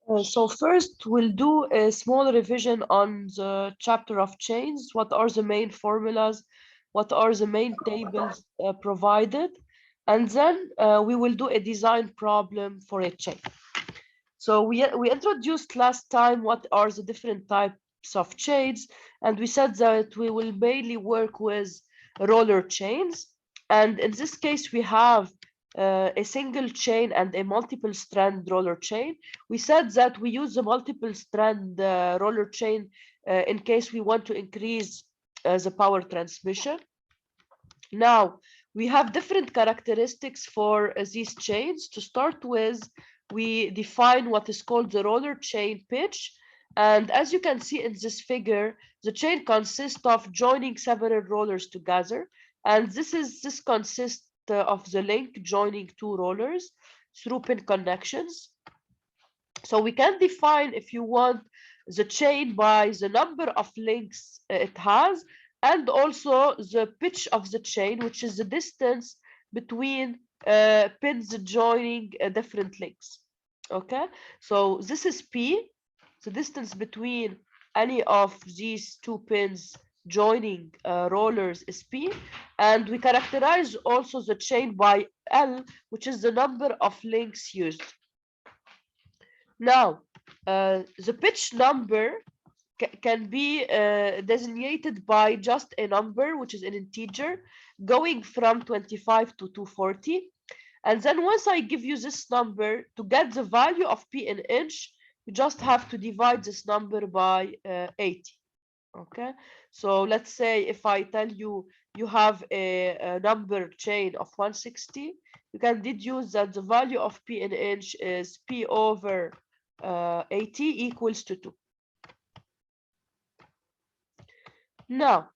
So first, we'll do a small revision on the chapter of chains. What are the main formulas? What are the main tables provided? And then we will do a design problem for a chain. So we introduced last time what are the different types of chains, and we said that we will mainly work with roller chains. And in this case, we have a single chain and a multiple strand roller chain. We said that we use the multiple strand roller chain in case we want to increase the power transmission. Now, we have different characteristics for these chains. To start with, we define what is called the roller chain pitch. And as you can see in this figure, the chain consists of joining several rollers together. And this consists of the link joining two rollers through pin connections. So we can define, if you want, the chain by the number of links it has, and also the pitch of the chain, which is the distance between pins joining different links. Okay, so this is P, the distance between any of these two pins joining rollers is P, and we characterize also the chain by L, which is the number of links used. Now, the pitch number can be designated by just a number, which is an integer, going from 25 to 240. And then once I give you this number, to get the value of P in inch, you just have to divide this number by 80. Okay, so let's say if I tell you you have a number chain of 160, you can deduce that the value of P in inch is P over 80 equals to 2. Now,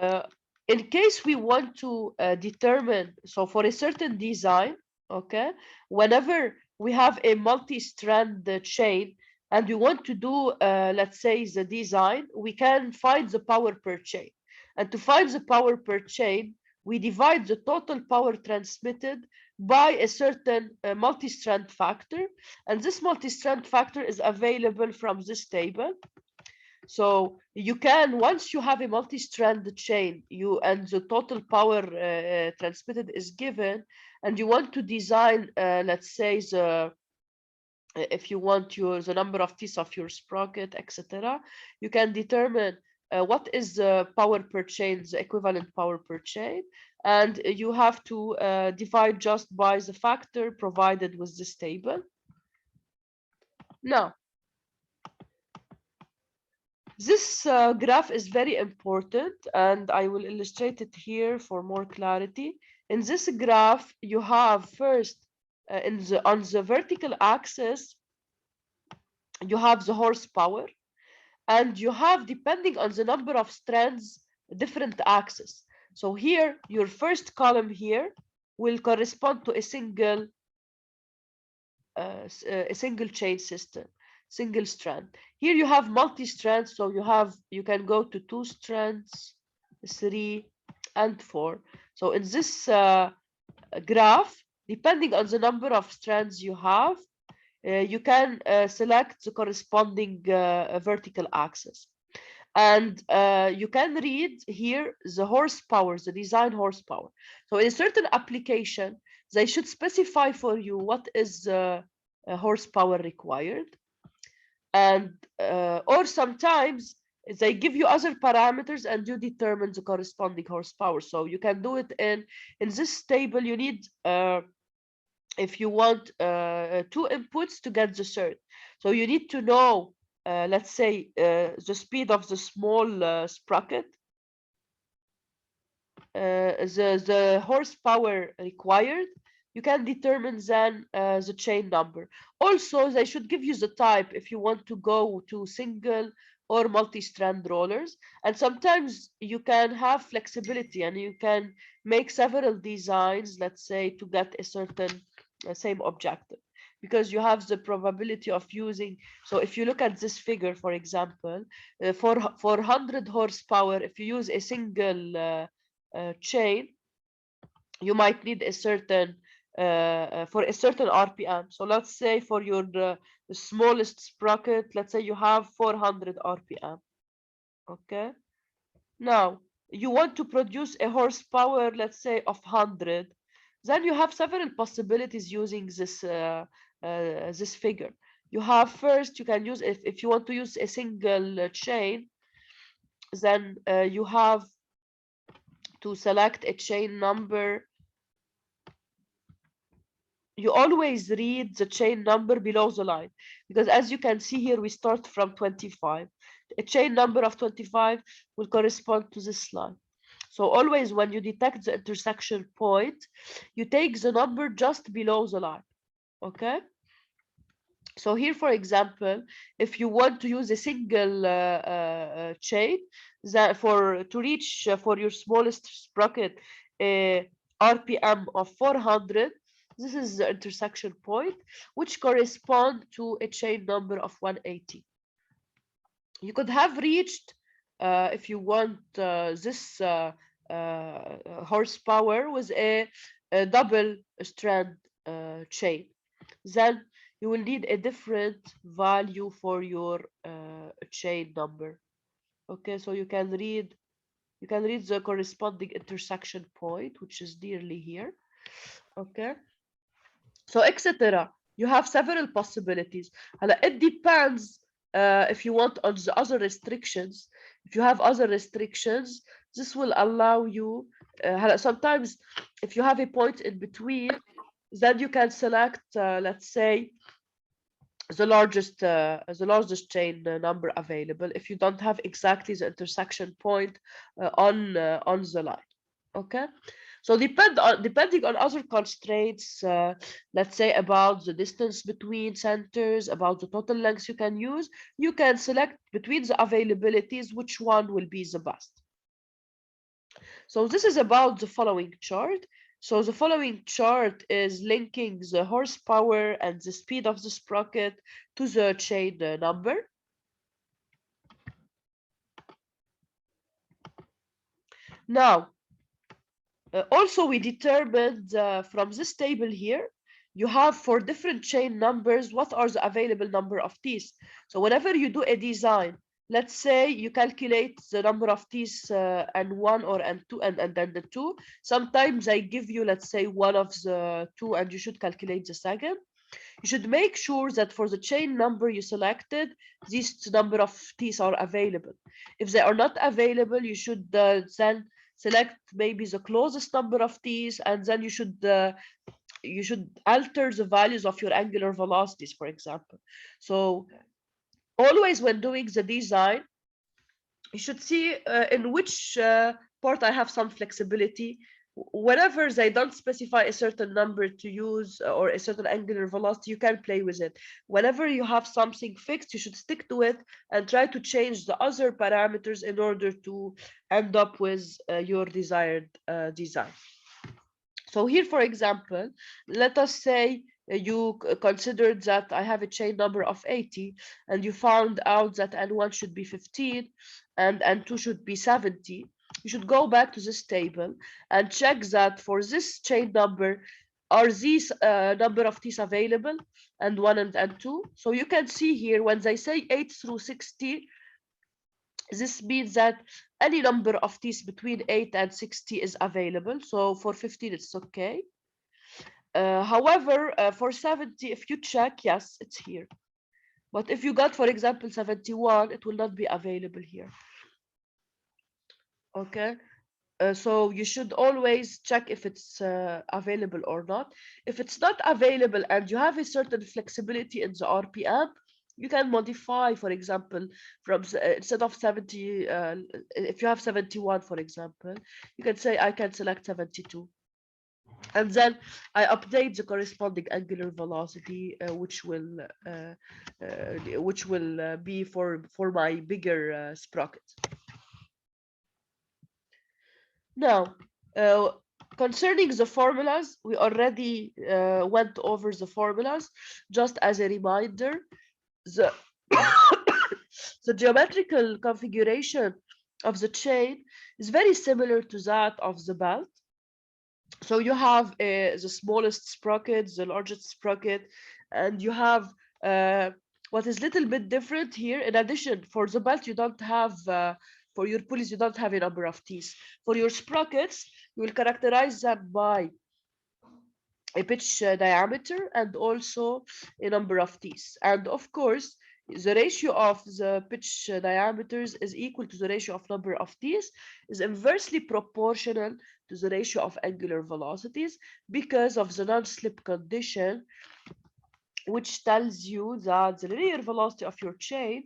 uh, in case we want to determine, so for a certain design, okay, whenever we have a multi-strand chain and we want to do, let's say, the design, we can find the power per chain. And to find the power per chain, we divide the total power transmitted by a certain multi-strand factor. And this multi-strand factor is available from this table. So you can, once you have a multi-strand chain, and the total power transmitted is given, and you want to design, let's say, if you want the number of teeth of your sprocket, etc., you can determine what is the power per chain, the equivalent power per chain, and you have to divide just by the factor provided with this table. Now, this graph is very important, and I will illustrate it here for more clarity. In this graph, you have first, on the vertical axis, you have the horsepower, and you have, depending on the number of strands, different axes. So here, your first column here will correspond to a single chain system, single strand. Here you have multi-strands, so you can go to 2 strands, 3, and 4. So in this graph, depending on the number of strands you have, you can select the corresponding vertical axis. And you can read here the horsepower, the design horsepower. So in a certain application, they should specify for you what is the horsepower required. And or sometimes they give you other parameters and you determine the corresponding horsepower. So you can do it in this table. You need, if you want, 2 inputs to get the third. So you need to know, let's say, the speed of the small sprocket, the horsepower required. You can determine then the chain number. Also, they should give you the type if you want to go to single or multi-strand rollers. And sometimes you can have flexibility and you can make several designs, let's say, to get a certain same objective, because you have the probability of using. So if you look at this figure, for example, for 100 horsepower, if you use a single chain, you might need a certain for a certain RPM. So let's say for your the smallest sprocket, let's say you have 400 RPM. Okay. Now you want to produce a horsepower, let's say of 100. Then you have several possibilities using this figure. You have first, you can use, if you want to use a single chain, then you have to select a chain number. You always read the chain number below the line, because as you can see here, we start from 25. A chain number of 25 will correspond to this line. So always when you detect the intersection point, you take the number just below the line. Okay. So here, for example, if you want to use a single chain that to reach for your smallest sprocket a RPM of 400, this is the intersection point, which correspond to a chain number of 180. You could have reached, if you want this horsepower with a double strand chain, then you will need a different value for your chain number. Okay, so you can read the corresponding intersection point, which is nearly here. Okay, so etc. You have several possibilities. It depends if you want on the other restrictions. If you have other restrictions, this will allow you. Sometimes, if you have a point in between, then you can select, let's say, the largest chain number available if you don't have exactly the intersection point on the line. Okay, so depending on other constraints, let's say about the distance between centers, about the total length you can use, you can select between the availabilities which one will be the best. So this is about the following chart. So the following chart is linking the horsepower and the speed of the sprocket to the chain number. Now, also we determined from this table here, you have for different chain numbers, what are the available number of teeth. So whenever you do a design, let's say you calculate the number of teeth N1 or N2 and then the two. Sometimes I give you, let's say, one of the two and you should calculate the second. You should make sure that for the chain number you selected, these number of teeth are available. If they are not available, you should then select maybe the closest number of teeth, and then you should alter the values of your angular velocities, for example. So always when doing the design, you should see in which part I have some flexibility. Whenever they don't specify a certain number to use or a certain angular velocity, you can play with it. Whenever you have something fixed, you should stick to it and try to change the other parameters in order to end up with your desired design. So here, for example, let us say you considered that I have a chain number of 80 and you found out that N1 should be 15 and N2 should be 70. You should go back to this table and check that for this chain number, are these number of teeth available, N1 and N2? So you can see here when they say 8 through 60, this means that any number of teeth between 8 and 60 is available. So for 15, it's okay. However, for 70, if you check, yes, it's here. But if you got, for example, 71, it will not be available here. Okay. So you should always check if it's available or not. If it's not available and you have a certain flexibility in the RPM, you can modify, for example, from instead of 70, if you have 71, for example, you can say I can select 72. And then I update the corresponding angular velocity, which will be for my bigger sprocket. Now, concerning the formulas, we already went over the formulas. Just as a reminder, the the geometrical configuration of the chain is very similar to that of the belt. So you have the smallest sprocket, the largest sprocket, and you have what is little bit different here. In addition, for the belt, you don't have for your pulleys, you don't have a number of teeth. For your sprockets, you will characterize them by a pitch diameter and also a number of teeth. And of course, the ratio of the pitch diameters is equal to the ratio of number of teeth is inversely proportional to the ratio of angular velocities because of the non-slip condition, which tells you that the linear velocity of your chain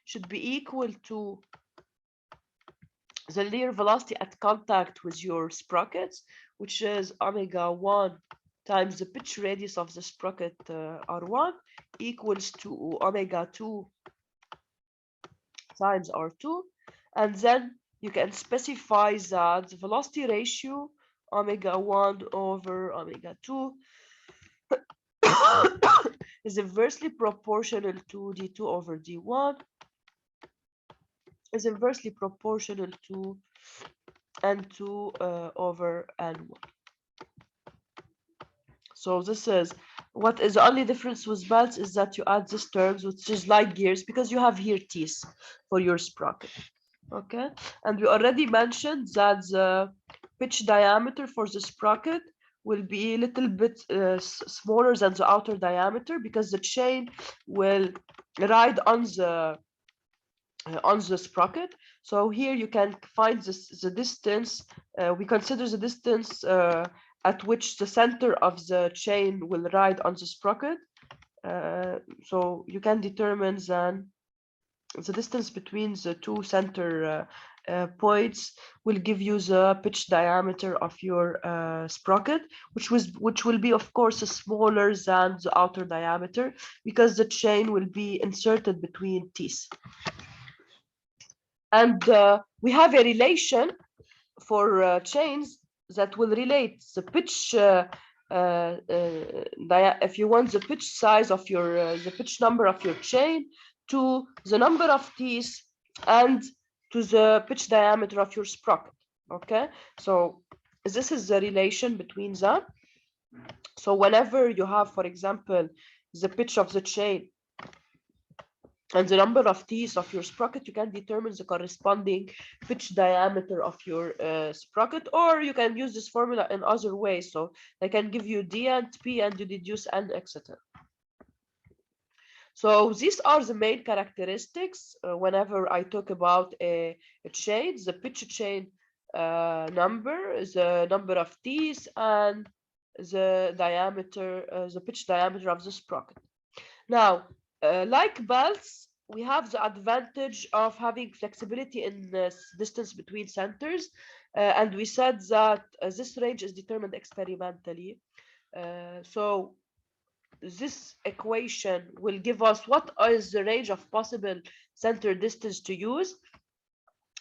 should be equal to the linear velocity at contact with your sprockets, which is omega 1 times the pitch radius of the sprocket R1 equals to omega 2 times R2. And then you can specify that the velocity ratio omega 1 over omega 2 is inversely proportional to d2 over d1 is inversely proportional to n2 over n1. So this is what is the only difference with belts is that you add these terms, which is like gears, because you have here teeth for your sprocket. Okay, and we already mentioned that the pitch diameter for the sprocket will be a little bit smaller than the outer diameter because the chain will ride on the sprocket. So here you can find the distance. We consider the distance at which the center of the chain will ride on the sprocket. So you can determine then the distance between the two center points will give you the pitch diameter of your sprocket, which will be of course smaller than the outer diameter because the chain will be inserted between teeth. And we have a relation for chains that will relate the pitch if you want the pitch size of your the pitch number of your chain to the number of teeth and to the pitch diameter of your sprocket. Okay, so this is the relation between them. So whenever you have, for example, the pitch of the chain and the number of teeth of your sprocket, you can determine the corresponding pitch diameter of your sprocket, or you can use this formula in other ways. So they can give you D and P and you deduce N, etc. So these are the main characteristics whenever I talk about a chain, the pitch chain number, the number of teeth, and the diameter, the pitch diameter of the sprocket. Now, like belts, we have the advantage of having flexibility in the distance between centers. And we said that this range is determined experimentally. So this equation will give us what is the range of possible center distance to use.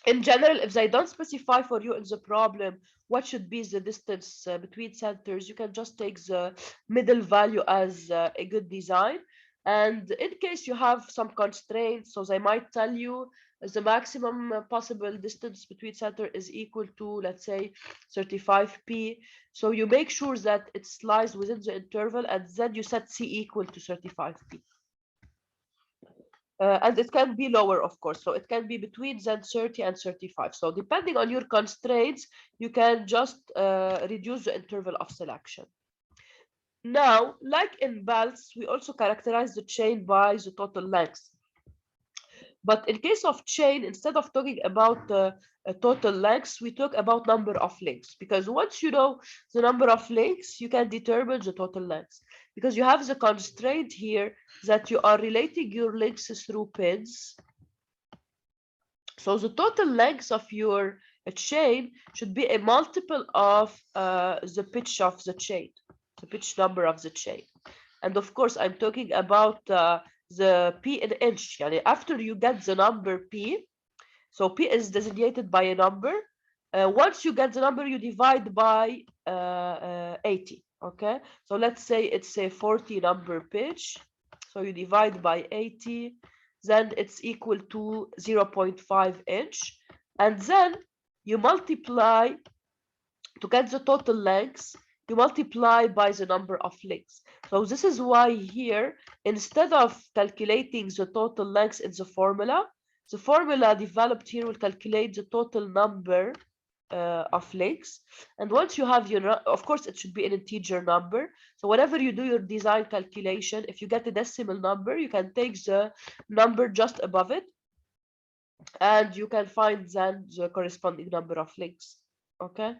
In general, if they don't specify for you in the problem what should be the distance between centers, you can just take the middle value as a good design. And in case you have some constraints, so they might tell you the maximum possible distance between center is equal to, let's say, 35p. So you make sure that it lies within the interval, and then you set c equal to 35p. And it can be lower, of course. So it can be between then 30 and 35. So depending on your constraints, you can just reduce the interval of selection. Now, like in belts, we also characterize the chain by the total length. But in case of chain, instead of talking about total lengths, we talk about number of links. Because once you know the number of links, you can determine the total length. Because you have the constraint here that you are relating your links through pins. So the total length of your chain should be a multiple of the pitch of the chain, the pitch number of the chain. And of course, I'm talking about the P in inch. Yani after you get the number P, so P is designated by a number. Once you get the number, you divide by 80. Okay, so let's say it's a 40 number pitch. So you divide by 80, then it's equal to 0.5 inch. And then you multiply to get the total lengths, you multiply by the number of links. So this is why here, instead of calculating the total lengths in the formula developed here will calculate the total number of links. And once you have your, of course, it should be an integer number. So whenever you do your design calculation, if you get a decimal number, you can take the number just above it, and you can find then the corresponding number of links. Okay,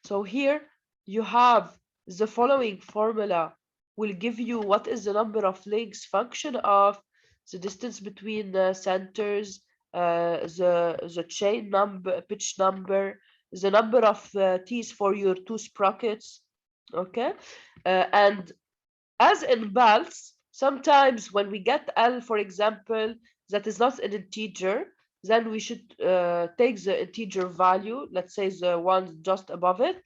so here you have the following formula will give you what is the number of links function of the distance between the centers, the chain number, pitch number, the number of T's for your two sprockets. Okay, and as in BALS, sometimes when we get L, for example, that is not an integer, then we should take the integer value, let's say the one just above it,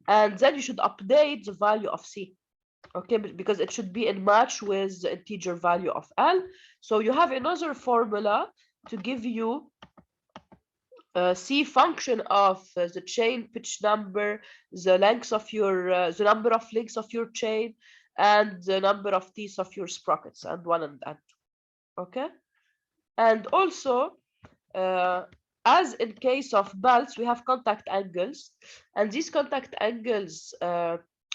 and then you should update the value of C. Okay, because it should be in match with the integer value of L. So you have another formula to give you C function of the chain pitch number, the length of your, the number of links of your chain, and the number of T's of your sprockets, and 1 and 2. Okay, and also as in case of BALS, we have contact angles, and these contact angles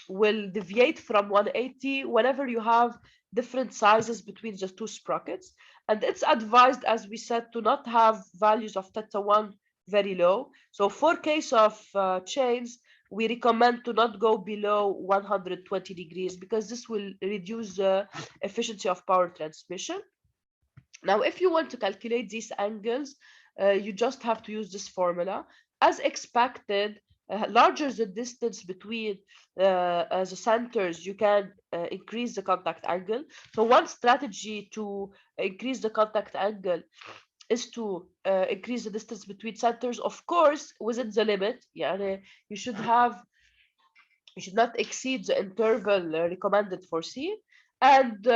will deviate from 180 whenever you have different sizes between the two sprockets. And it's advised, as we said, to not have values of θ1 very low. So for case of chains, we recommend to not go below 120 degrees because this will reduce the efficiency of power transmission. Now, if you want to calculate these angles, you just have to use this formula. As expected, larger the distance between the centers, you can increase the contact angle. So one strategy to increase the contact angle is to increase the distance between centers, of course, within the limit. Yeah, you should not exceed the interval recommended for C, and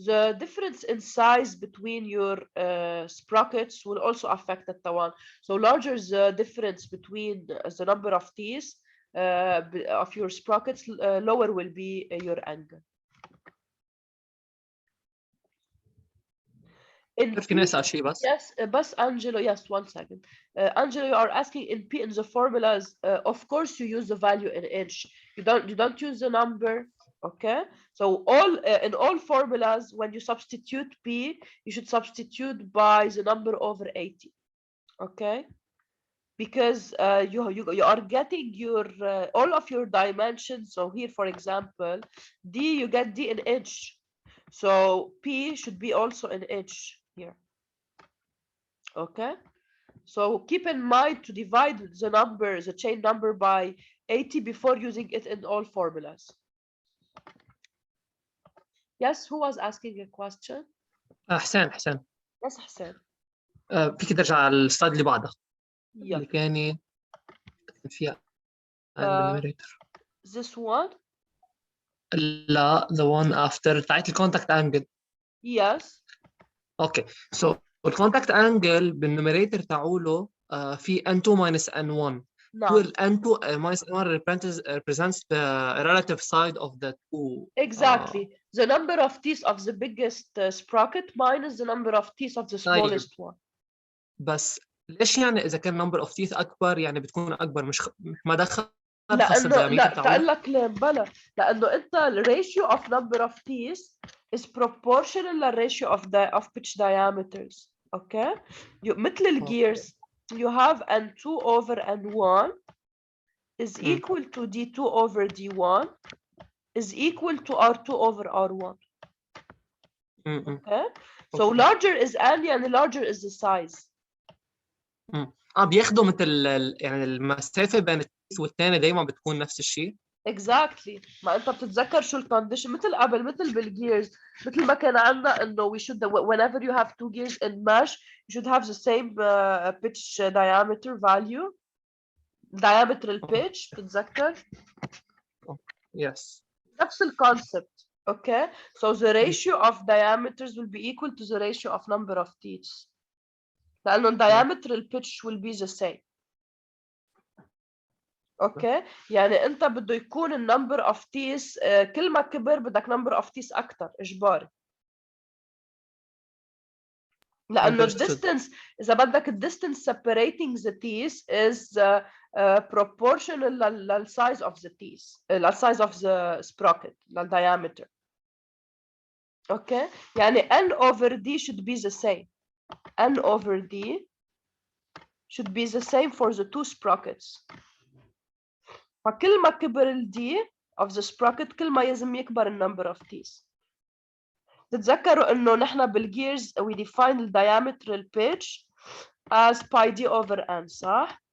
the difference in size between your sprockets will also affect θ1. So larger the difference between the number of T's of your sprockets, lower will be your angle. فيني اسال شيء بس؟ Yes, بس Angelo, yes, 1 second. Angelo, you are asking in P in the formulas, of course you use the value in inch. You don't use the number. Okay, so in all formulas, when you substitute P, you should substitute by the number over 80. Okay, because you are getting your all of your dimensions. So here, for example, D, you get D in inch, so P should be also in inch here. Okay, so keep in mind to divide the number, the chain number, by 80 before using it in all formulas. Yes, who was asking a question? حسين. Yes, حسين. فيك ترجع على السلايد اللي بعدها. Yeah. اللي كان فيها numerator. This one? لا, the one after تاعت الكونتاكت انجل. Yes. اوكي, so الكونتاكت انجل بالنوميريتور تاعوله في n2 minus n1. No. n2 minus n1 represents the relative side of the two. Exactly. The number of T's of the biggest sprocket minus the number of T's of the smallest one. بس ليش يعني إذا كان number of teeth أكبر يعني بتكون أكبر مش ما دخل لأنه لا تقول لك بلا لأنه أنت the ratio of number of teeth is proportional to the ratio of pitch diameters. Okay. مثل الgears you have N2 over N1 is equal to D2 over D1 is equal to R2 over R1. Okay. So larger is area and larger is the size. بياخدوا مثل يعني المسافة بين التيث والثاني دايما بتكون نفس الشيء. Exactly. ما أنت بتتذكر شو الكونديشن مثل قبل مثل بالgears مثل ما كان عندنا إنه we should whenever you have two gears in mesh you should have the same pitch diameter value diametral pitch بتتذكر؟ Yes. نفس الكونسبت. Okay. So the ratio of diameters will be equal to the ratio of number of teeth. لأنه diametral pitch will be the same. اوكي يعني انت بده يكون النمبر اوف تيس كل ما كبر بدك نمبر اوف تيس اكثر اجباري، لانه understood. الديستنس اذا بدك الديستنس separating the teeth is proportional للسايز of the teeth للسايز of the sprocket للdiameter. اوكي يعني n over d should be the same. n over d should be the same for the two sprockets. فكل ما كبر ال d of the sprocket كل ما لازم يكبر ال number of teeth. تتذكروا انه نحن بالجيرز we define the diametral pitch as pi d over n صح؟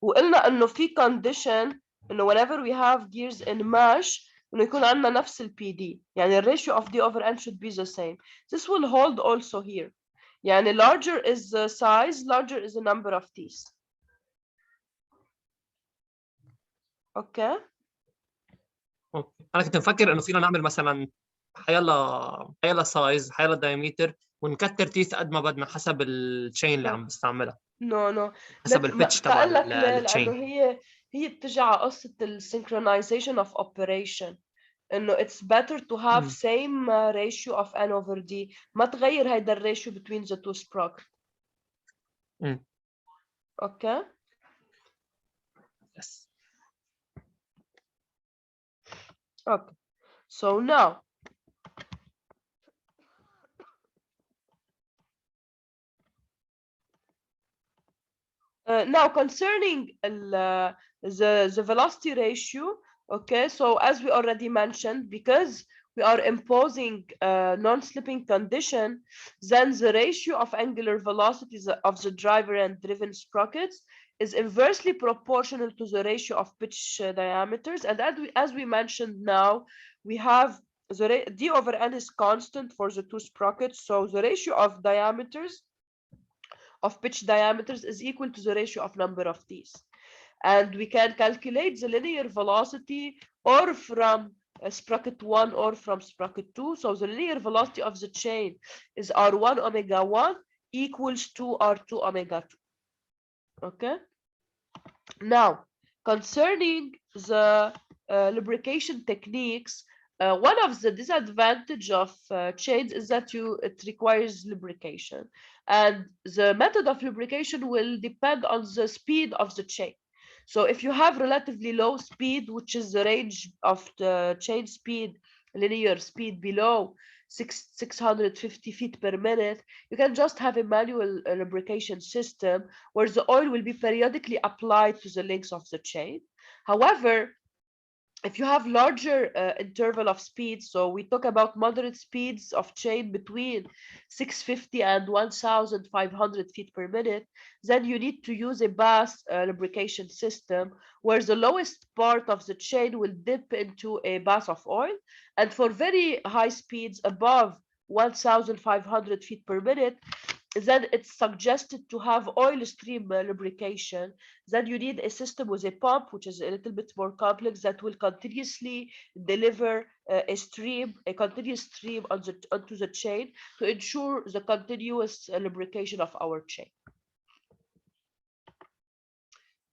وقلنا انه في condition انه whenever we have gears in mesh انه يكون عندنا نفس ال PD، يعني the ratio of d over n should be the same. This will hold also here. يعني larger is the size, larger is the number of teeth. اوكي انا كنت مفكر انه فينا نعمل مثلا حيلا سايز حيلا دايمتر ونكتر تيث قد ما بدنا حسب التشين اللي عم بستعملها، no حسب البيتش تبع بقول لك ليه؟ لانه التشين. هي بتجي على قصه السynchronization of operation، انه it's better to have same ratio of n over d، ما تغير هيدا الريشيو between the two sprockets. اوكي yes. okay so now now concerning the velocity ratio. Okay, so as we already mentioned, because we are imposing a non-slipping condition, then the ratio of angular velocities of the driver and driven sprockets is inversely proportional to the ratio of pitch diameters. And as we mentioned now, we have the d over n is constant for the two sprockets, so the ratio of diameters of pitch diameters is equal to the ratio of number of teeth. And we can calculate the linear velocity or from sprocket 1 or from sprocket 2. So the linear velocity of the chain is r1 omega 1 equals to r2 omega 2. Okay. Now, concerning the lubrication techniques, one of the disadvantage of chains is that it requires lubrication, and the method of lubrication will depend on the speed of the chain. So if you have relatively low speed, which is the range of the chain speed, linear speed below 650 feet per minute, you can just have a manual lubrication system where the oil will be periodically applied to the links of the chain. However, if you have larger interval of speed, so we talk about moderate speeds of chain between 650 and 1,500 feet per minute, then you need to use a bass lubrication system where the lowest part of the chain will dip into a bath of oil. And for very high speeds above 1,500 feet per minute, then it's suggested to have oil stream lubrication. Then you need a system with a pump, which is a little bit more complex, that will continuously deliver a continuous stream onto the chain to ensure the continuous lubrication of our chain.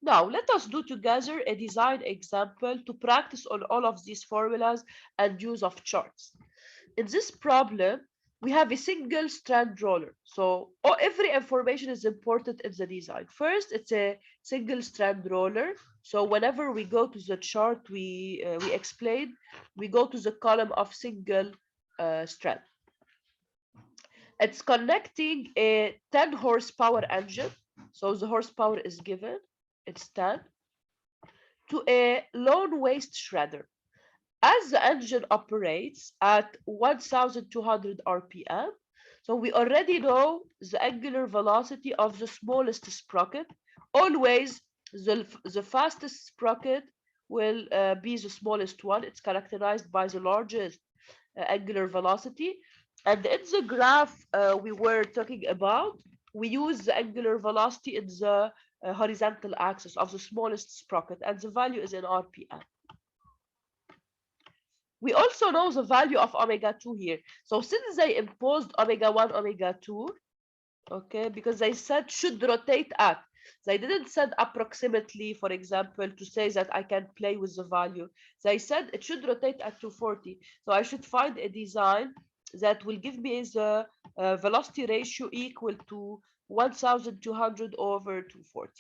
Now, let us do together a design example to practice on all of these formulas and use of charts. In this problem, we have a single strand roller. So every information is important in the design. First, it's a single strand roller. So whenever we go to the chart, we explain, we go to the column of single strand. It's connecting a 10 horsepower engine. So the horsepower is given, it's 10, to a lone waste shredder. As the engine operates at 1,200 RPM, so we already know the angular velocity of the smallest sprocket. Always the fastest sprocket will be the smallest one. It's characterized by the largest angular velocity. And in the graph we were talking about, we use the angular velocity in the horizontal axis of the smallest sprocket, and the value is in RPM. We also know the value of omega 2 here. So since they imposed omega 1, omega 2, okay, because they said should rotate at. They didn't send approximately, for example, to say that I can play with the value. They said it should rotate at 240. So I should find a design that will give me the velocity ratio equal to 1200 over 240.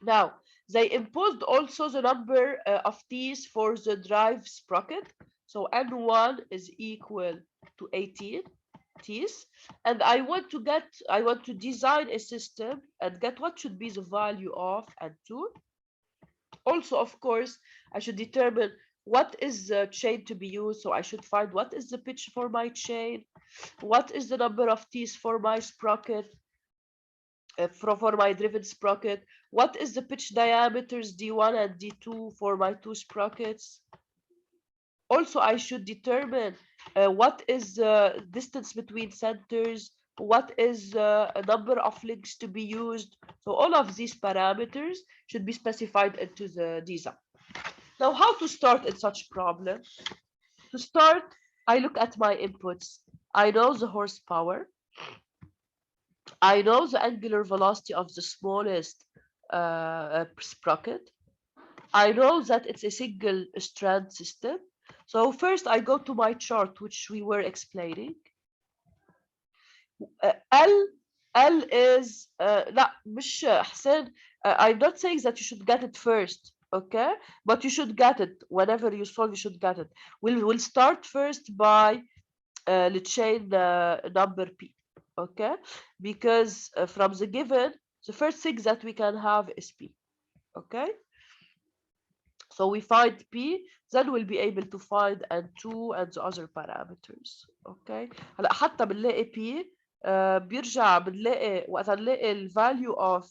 Now, they imposed also the number of T's for the drive sprocket. So N1 is equal to 18 T's. And I want to design a system and get what should be the value of N2. Also, of course, I should determine what is the chain to be used. So I should find what is the pitch for my chain, what is the number of T's for my sprocket, for my driven sprocket, what is the pitch diameters D1 and D2 for my two sprockets. Also, I should determine what is the distance between centers, what is a number of links to be used. So all of these parameters should be specified into the design. Now, how to start in such problem? To start, I look at my inputs. I know the horsepower. I know the angular velocity of the smallest sprocket. I know that it's a single strand system. So first I go to my chart, which we were explaining. L is لا مش حسين. I'm not saying that you should get it first, okay? But you should get it whenever you solve. You should get it. We'll start first by the chain number P, okay? Because from the given, the first thing that we can have is P, okay? So we find P, then we'll be able to find N2 and the other parameters. Okay. هلا حتى بنلاقي P بيرجع بنلاقي وقت نلاقي ال value of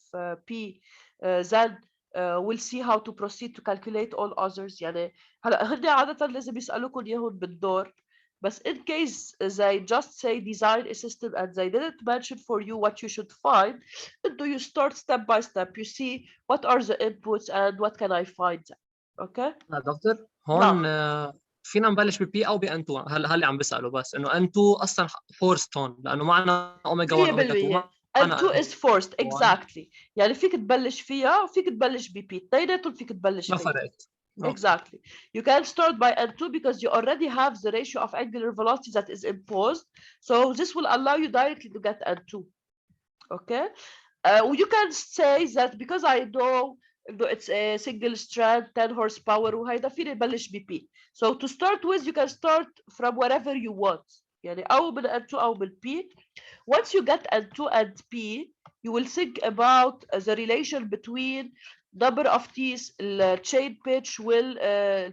P then we'll see how to proceed to calculate all others. يعني هلا هن عادة لازم يسألوكم إياهم بالدور. بس in case they just say design a system and they didn't mention for you what you should find, do you start step by step? You see what are the inputs and what can I find them. اوكي دكتور هون فينا نبلش ببي او بان 2. هلا اللي عم بساله بس انه ان 2 اصلا فورست هون لانه معنا اوميجا 1 اوميجا 2 N2 is forced exactly. يعني فيك تبلش فيها وفيك تبلش ببي، اثنيناتهم فيك تبلش ما فيها. فرقت. Exactly. You can start by N2 because you already have the ratio of angular velocity that is imposed. So this will allow you directly to get N2. Okay. You can say that because I know it's a single strand 10 horsepower وهيدا فيني نبلش ببي. So to start with you can start from wherever you want. يعني أو من N2 أو من P. Once you get N2 and P, you will think about the relation between number of T's, chain pitch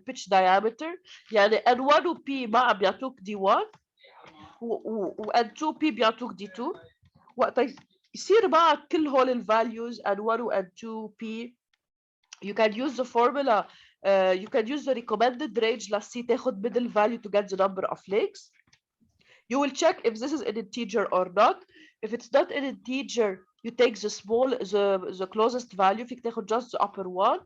pitch diameter. يعني N1 و P ما عم بيعطوك D1 و N2 P بيعطوك D2. وقت يصير معك كل هول ال values N1 و N2 P, you can use the formula. You can use the recommended range لسي تاخد middle value to get the number of links. You will check if this is an integer or not. If it's not an integer, you take the closest value. فيك تاخد just the upper one.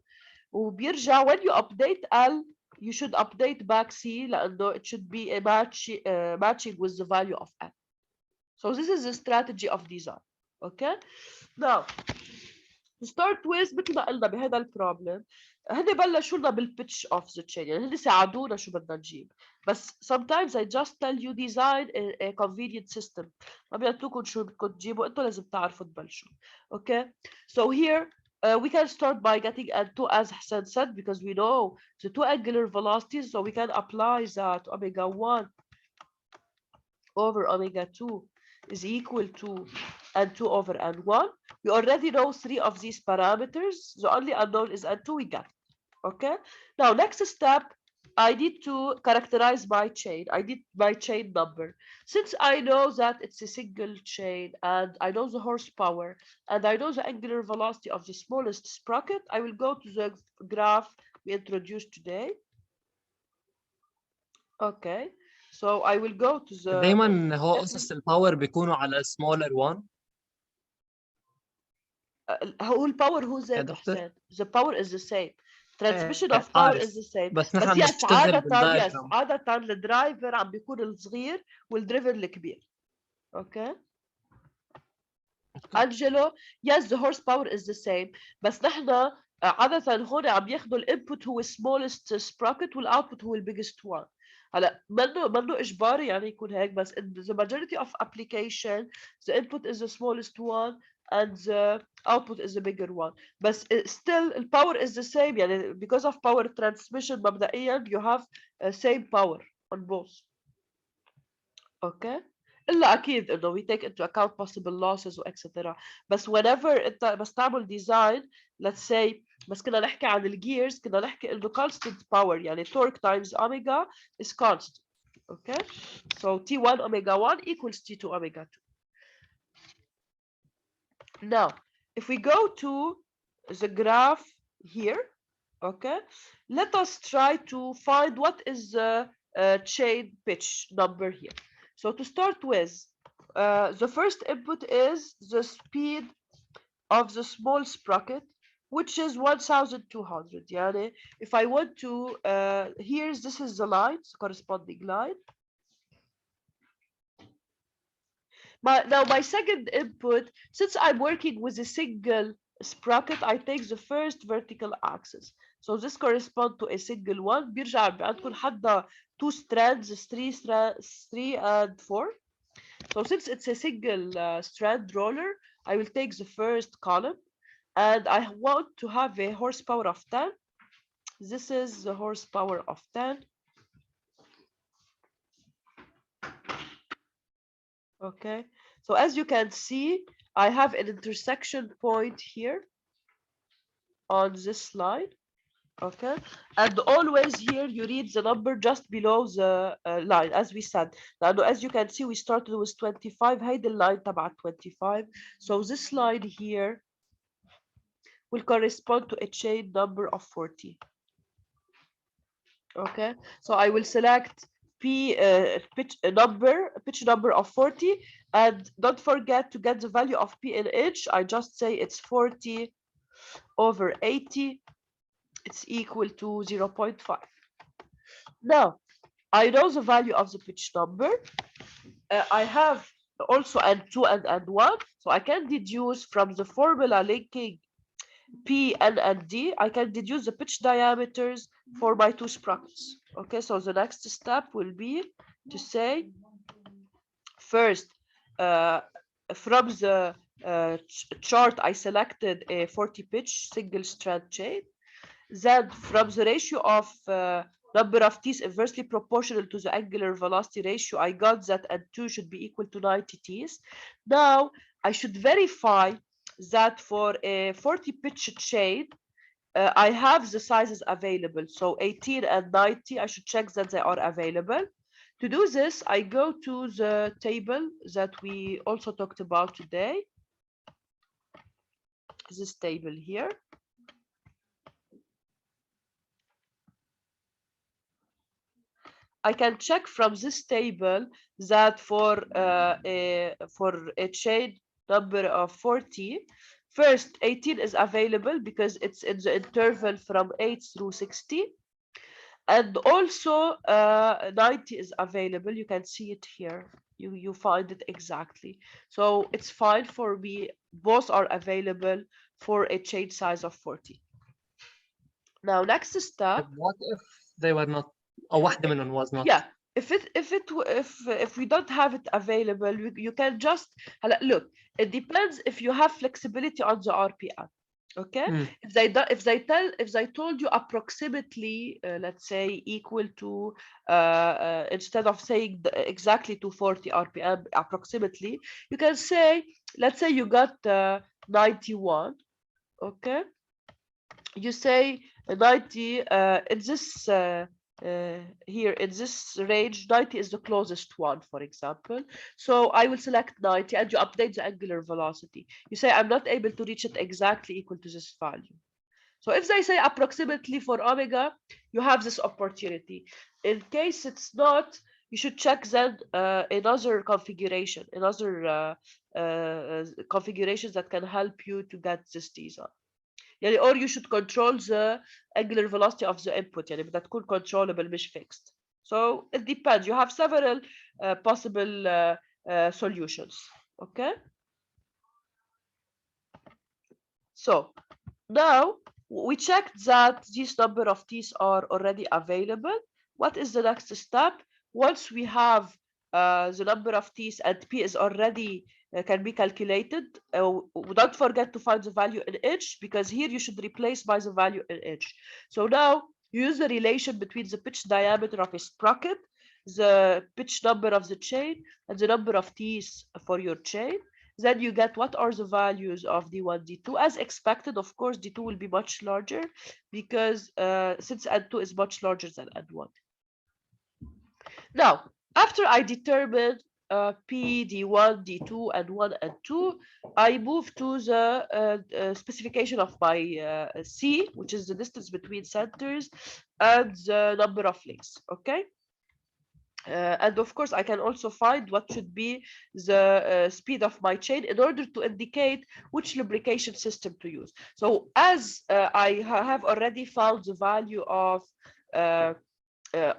وبيرجع when you update L, you should update back C لأنه it should be a matching with the value of L. So this is the strategy of design. Okay. Now to start with مثل ما قلنا بهذا البروبلم هن بلشوا لنا بالبيتش اوف ذا تشين، يعني هن ساعدونا شو بدنا نجيب. بس sometimes I just tell you design a convenient system. ما بيعطوكم شو بدكم تجيبوا، انتم لازم تعرفوا تبلشوا. Okay. So here we can start by getting N2 as Hassan said because we know the two angular velocities, so we can apply that omega 1 over omega 2 is equal to N2 over N1. We already know 3 of these parameters. The only unknown is N2, we got it. Okay. Now, next step, I need to characterize my chain. I need my chain number. Since I know that it's a single chain and I know the horsepower and I know the angular velocity of the smallest sprocket, I will go to the graph we introduced today. Okay. So I will go to the دايما هو قصص الباور بيكونوا على smaller one. هو الباور هو زي حسين. The power is the same. Transmission of power is the same. بس نحن yes عادة الدرايفر عم بيكون الصغير والدريفر الكبير. اوكي. Angelo, yes, the horsepower is the same, بس نحن عادة هون عم ياخذوا الانبوت هو smallest sprocket والاوتبوت هو biggest one. هلا منه اجباري يعني يكون هيك، بس in the majority of application the input is the smallest one and the output is the bigger one. بس still the power is the same يعني because of power transmission مبدئيا you have same power on both. Okay. الا اكيد انه we take into account possible losses و etc. بس whenever انت بس تعمل design let's say بس كنا نحكي عن الجيرز كنا نحكي انه constant power يعني torque times omega is constant. Okay, so T1 omega 1 equals T2 omega 2. Now if we go to the graph here, okay, let us try to find what is the chain pitch number here. So to start with, the first input is the speed of the small sprocket, which is 1200. Yani, if I want to, this is the line, the corresponding line. Now my second input, since I'm working with a single sprocket, I take the first vertical axis. So this corresponds to a single one. بيرجع عندكم حدا 2 strands, 3 and 4. So since it's a single strand roller, I will take the first column and I want to have a horsepower of 10. This is the horsepower of 10. Okay, so as you can see, I have an intersection point here on this line. Okay, and always here you read the number just below the line as we said. Now as you can see we started with 25. هيدي اللاين تبع 25. So this line here will correspond to a chain number of 40. Okay, so I will select pitch number of 40, and don't forget to get the value of P in inch. I just say it's 40 over 80. It's equal to 0.5. Now I know the value of the pitch number. I have also N2 and N1, so I can deduce from the formula linking P, N, and D, I can deduce the pitch diameters for my two sprockets. Okay, so the next step will be to say, first, from the chart, I selected a 40 pitch single strand chain. Then from the ratio of number of T's inversely proportional to the angular velocity ratio, I got that N2 should be equal to 90 T's. Now I should verify that for a 40 pitch chain, I have the sizes available. So 18 and 90, I should check that they are available. To do this, I go to the table that we also talked about today. This table here. I can check from this table that for a chain number of 40, first 18 is available because it's in the interval from 8 through 60, and also 90 is available. You can see it here. You find it exactly. So it's fine for me. Both are available for a chain size of 40. Now next step. What if they were not? Or واحدة منهم was not? Yeah, if we don't have it available, you can just look. It depends if you have flexibility on the RPM. Okay, if they told you approximately, let's say equal to instead of saying exactly 240 RPM approximately, you can say, let's say you got 91. Okay, you say 90 in this here in this range, 90 is the closest one, for example. So I will select 90 and you update the angular velocity. You say I'm not able to reach it exactly equal to this value. So if they say approximately for omega, you have this opportunity. In case it's not, you should check then another configuration, configurations that can help you to get this design. or you should control the angular velocity of the input يعني بدها تكون controllable مش fixed. So it depends. You have several possible solutions. Okay. So now we checked that these number of teeth are already available. What is the next step? Once we have the number of teeth and P is already can be calculated, don't forget to find the value in inch, because here you should replace by the value in inch. So now use the relation between the pitch diameter of a sprocket, the pitch number of the chain, and the number of teeth for your chain. Then you get what are the values of D1, D2. As expected, of course, D2 will be much larger because since N2 is much larger than N1. Now, after I determined P, D1, D2, and 1 and 2, I move to the specification of my C, which is the distance between centers and the number of links, okay? And of course, I can also find what should be the speed of my chain in order to indicate which lubrication system to use. So as I have already found the value of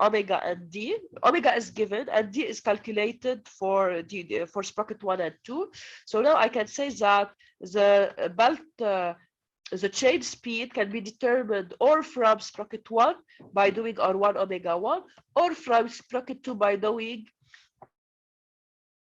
omega and D. Omega is given and D is calculated for for sprocket 1 and 2. So now I can say that the belt the chain speed can be determined or from sprocket 1 by doing R1 omega 1, or from sprocket 2 by doing